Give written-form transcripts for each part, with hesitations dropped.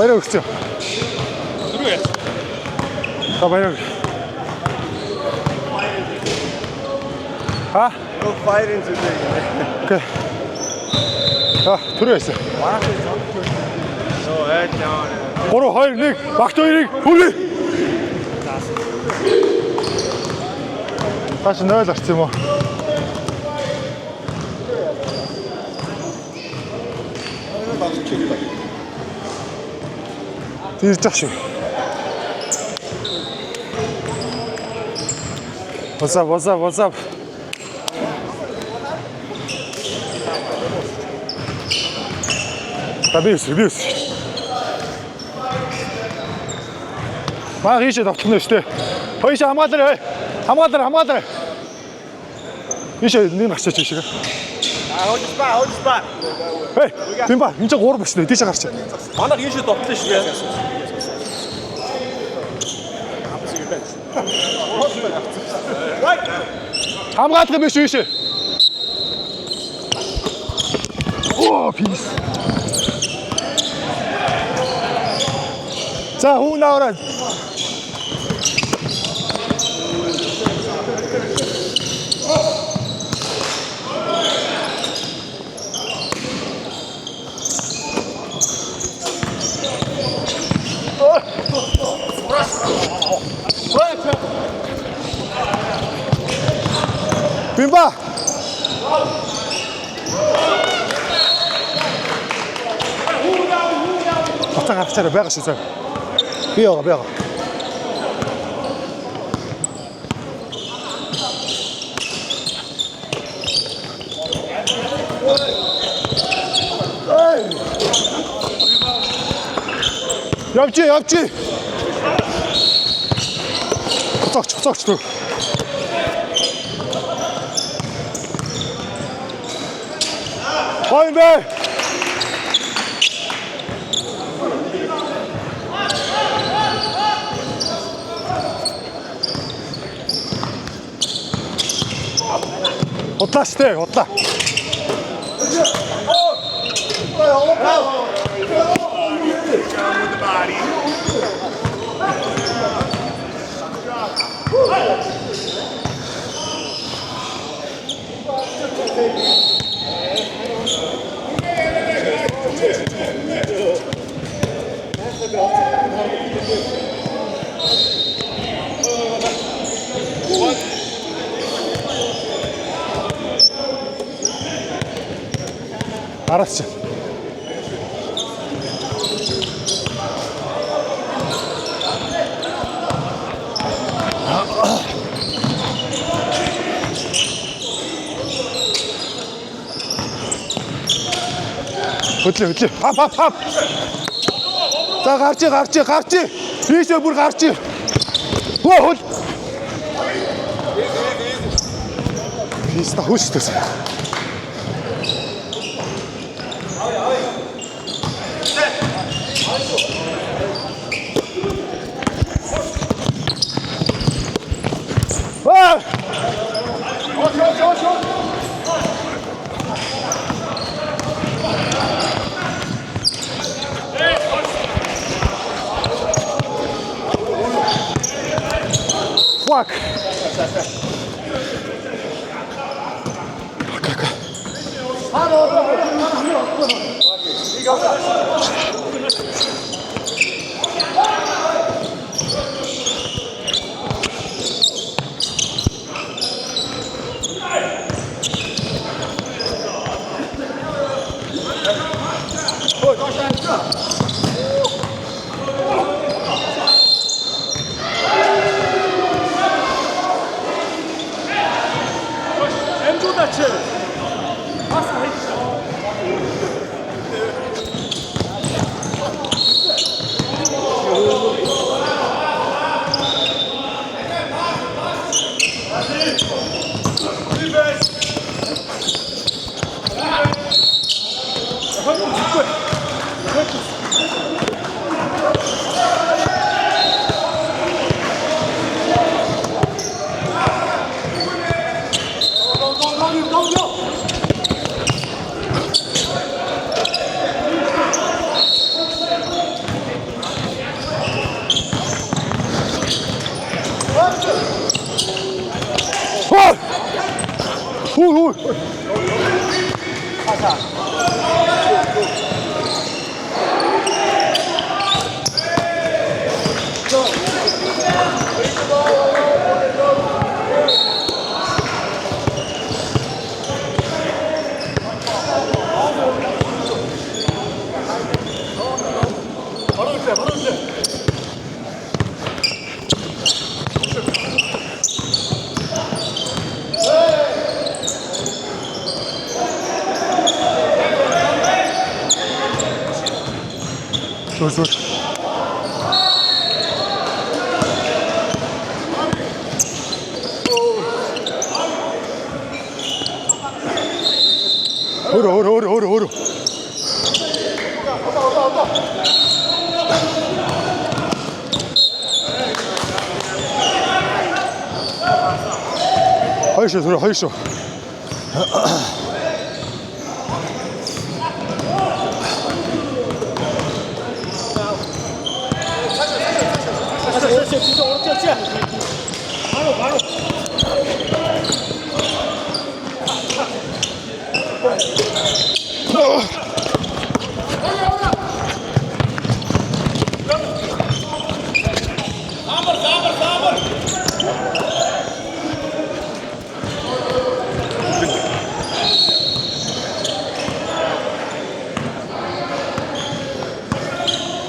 Баяраа өгсөн. Дөрөв яа. Та баяраа. Ha? No fighting today. Okay. Дөрөв яасан. So head down. 3 2 1 багт 2-ыг хүргэе. Тааш 0 арцсан юм уу? Тэрж ах шиг. What's up? Табис. Маа хийшээ тавтална шүү дээ. Хоёшаа хамгаалаа. Ийшээ нэг гарчаач ийшээ. Hold the spot. Хей, Бимба, энэ ч 3 басна. Тийшээ гарчаа. Манайх ийшээ довтлоо шүү дээ. Хамгаалах юм биш үү ийшээ. Оо, пис. За, хүн аваад. Бимба. Батаа гарчаараа байгаа шүү. Би яага. Явчих. Хоцогч төр. Хойн бэ. Хотлаа. Арасч. Хөдлөө. Хап. За гарч. Ийшээ бүр гарч. Хөл. Писта хөштэй. Fuck. 후. 쏠. 어려. 하이쇼 소리 하이쇼. 바로.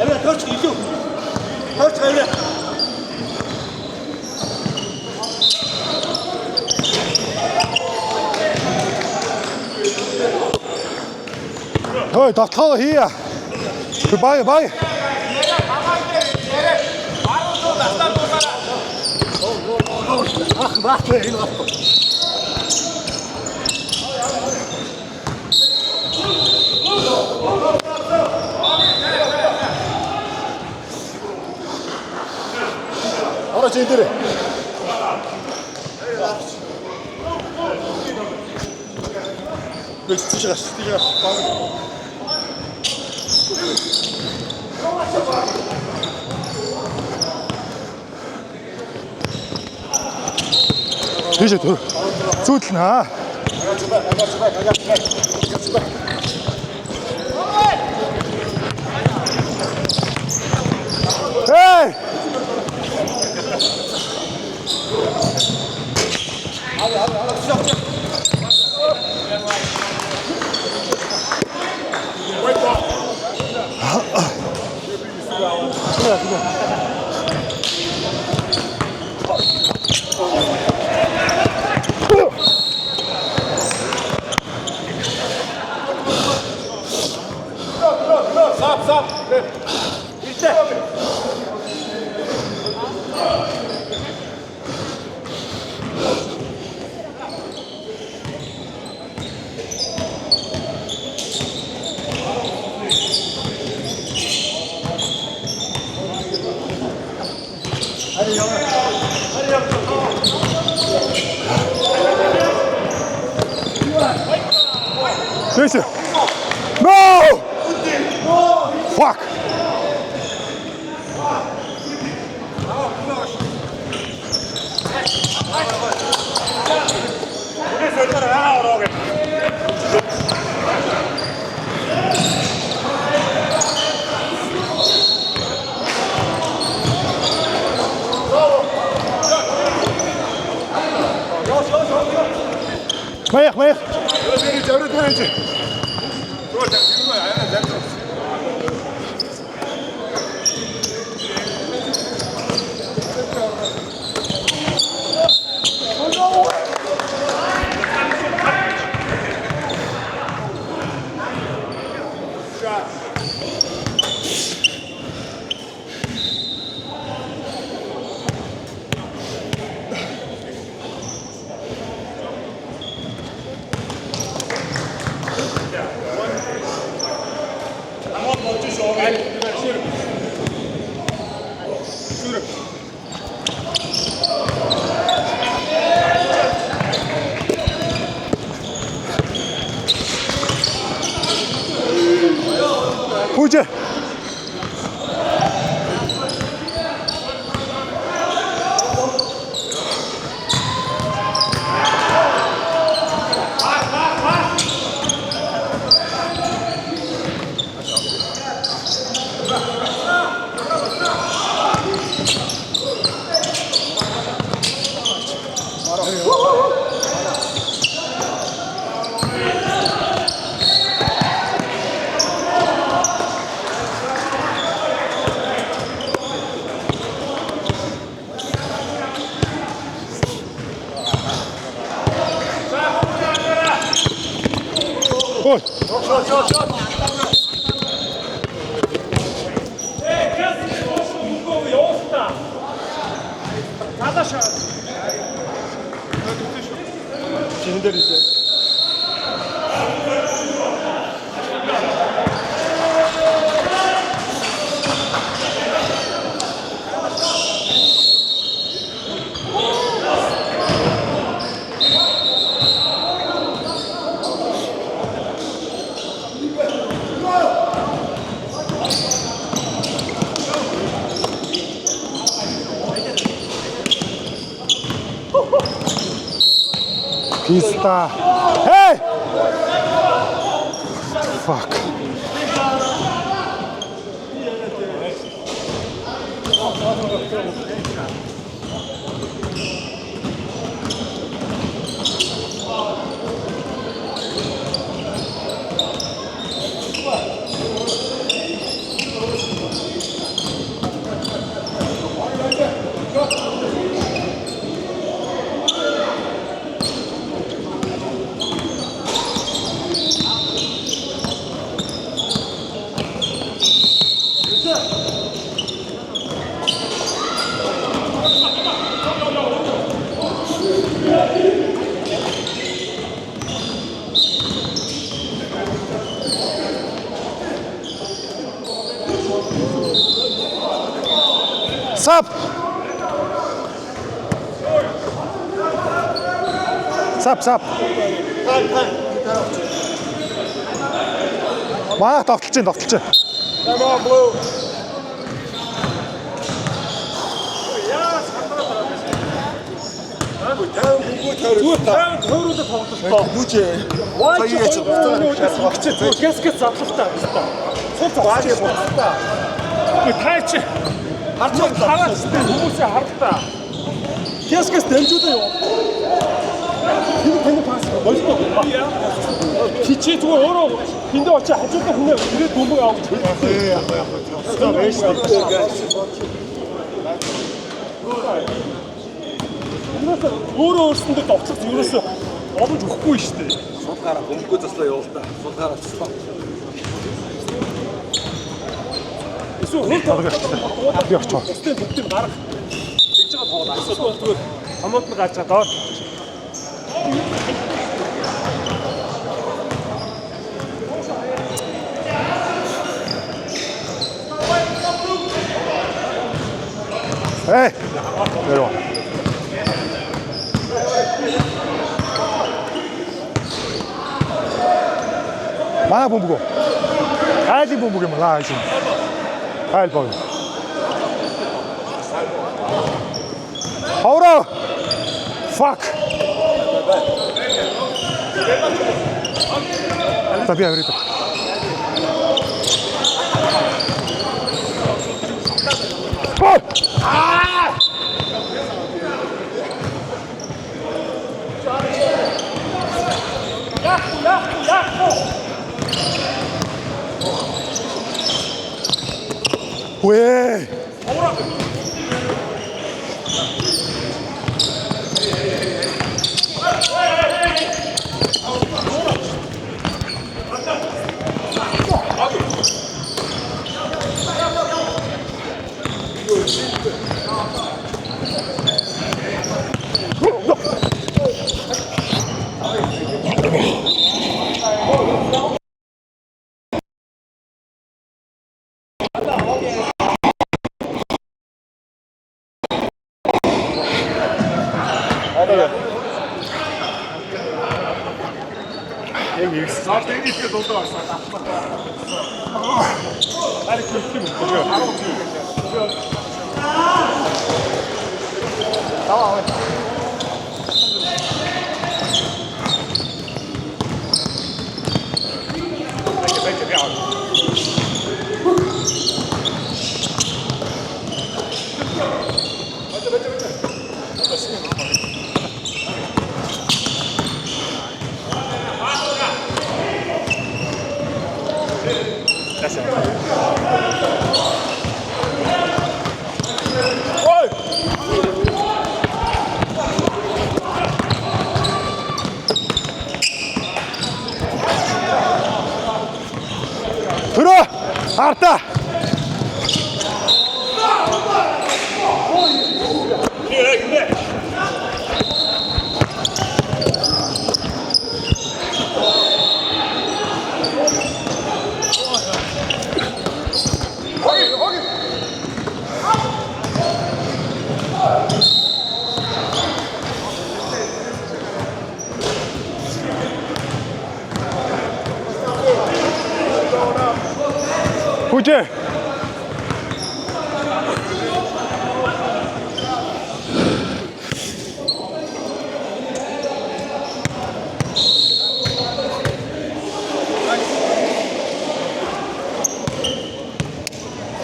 Emre touch İlkin. Touch Emre. Hey, dat kan hier. Bij. Araç indirin. Çıkar. 이제 쏘나. 에이! Sap. İşte. Listen. No! Fuck! Meeg. Öyle. Шууд. Чиний дээр ирсэн. Писта. Hey! Fuck. Sap. Sap. Манай тогтолж чинь. Come on, Blue. Таан төөрөөд тоглолтоо. Бүжээ. Саягач буцаа. Гэсгэс задлалтаа. Сул задлаа буцаа. Таач. Харж хүмүүсээ хардтаа. Гэсгэс дэмжүүлээ юу? Тэний пас болтоо. Хичээ зүгээр өөрөө хиндэ очиж хажуудаа хүнээ ирээд дүмбэг авах. Өөрөө өөрсөндөө довтлох ерөөсөө олж өгөхгүй шүү дээ. Сулгаараа бөмбөгөө заслаа явуултаа. Сулгаараа заслаа. Би очоо. Өстэй бүгд гарах. Тэгж байгаа тоглоо. Эсвэл зүгээр хамаат нь гарч байгаа доор. Hey. Веро. Манай бөмбөгөө. Айлын бөмбөг юм аа шин. Айл боо. Хавра. Fuck. Tabii avrito. Gol! Ué! Харта. Хүчээ.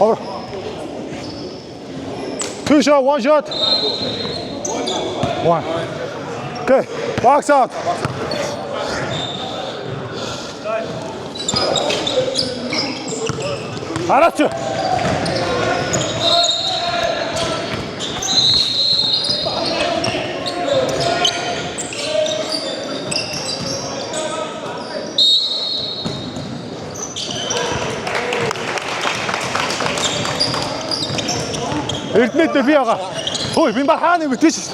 Over. 2 shot, 1 shot. 1. Okay, box out. 알았죠? Эрдэнэт би яага. Хөөе, би ба хаана мэдээш.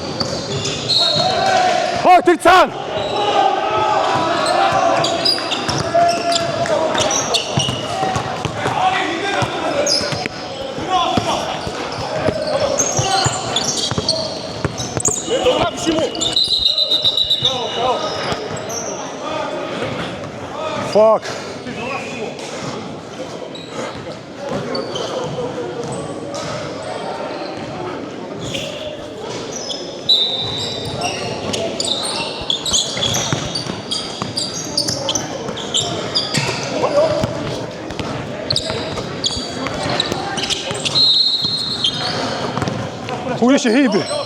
Хөөе, тэр цаана. Fuck. Hoe is je hebe?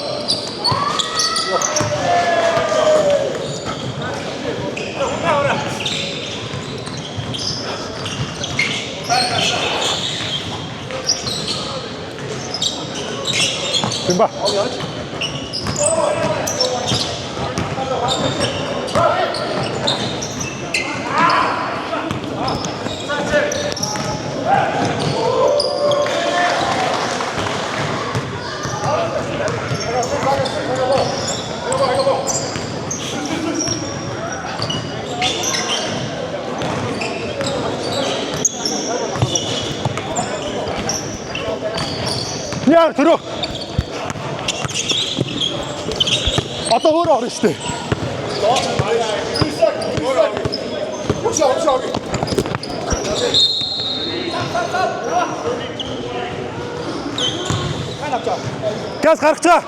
Timba. 야, 들어. 아따 뭐라 그랬지? газ гаргачаа.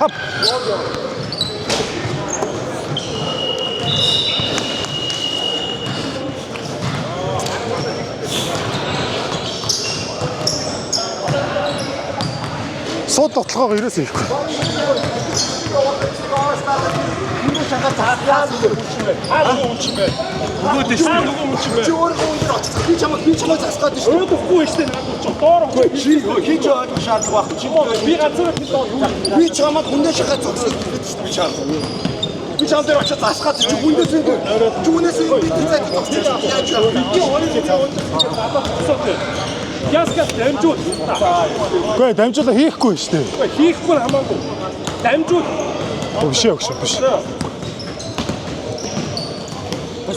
Hop. Сууд тоглохоо ерөөсөө ихгүй. Нөгөөдөө шүү. Нөгөө юм чинь Чи өөрөө өндөр очих. Би чамайг засгаад шүү. Өөдөхгүй шүү дээ. Наад чи доор хөө. Чи хийж байгаа шаардлага байхгүй. Чи Би ганцаараа би доор юу. би чамайг хүндээ шахаад зогсоод хэлээд шүү. Би шаардлага. Би чам дээр очиж засгаад чи хүндээс энэ. Чи хүнээс энэ би тэзээд зогсож яаж яах вэ? Би өөрөө яскас дамжуул. Үгүй дамжуулаа хийхгүй шүү дээ. Хийхгүй хамаагүй. Дамжуул. Биш.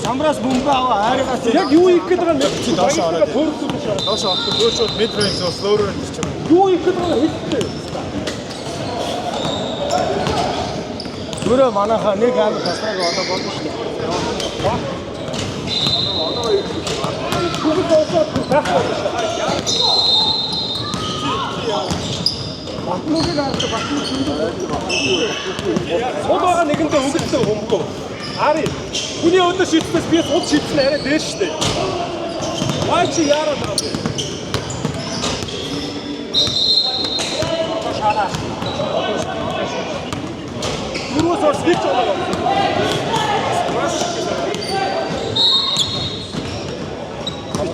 Самраас бомба аваа аригаас Яг юу их гэдэг юм бэ? Доош ороод. Доош орох төөршөд mid range зөө slower range ч юм. Юу их гэдэг юм хэлдэг. өөрөө манайхаа нэг аим тасраг одоо болно шүү дээ. Бүгд оосоо таах болно. Сул байгаа нэгэндээ өгөлтэй өмгөө. Ари. Хүний өдөө шийдснээс би сул шийдсэн арай дээр штэ. Ваа чи яараа байгаа бэ? Шана. Түрүүс орсгийч болоо.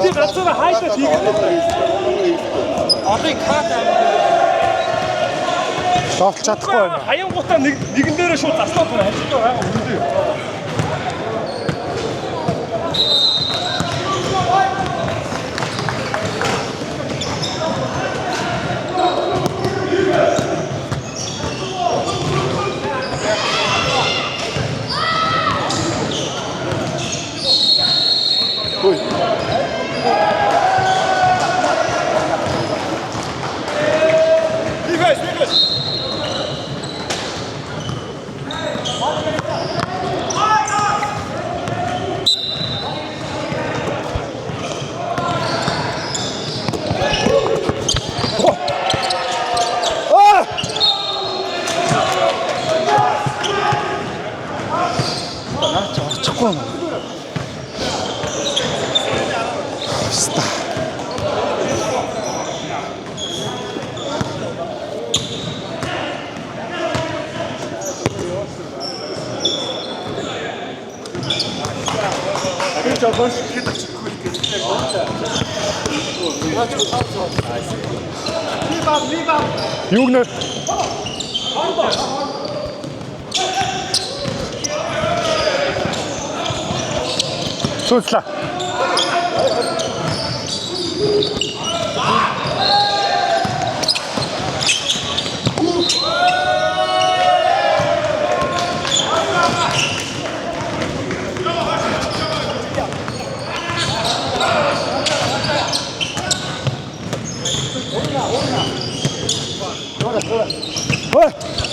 Чи гацаа хайдаа хийгээд. Одоо кат Довлж чадахгүй байна. хаянгуудаа нэгэн дээрээ шууд заслаад байгаа хажуудаа байгаа үнэндээ. Орчихгүй юм. Ста. Юу гэнэ? Сууцлаа. Ой!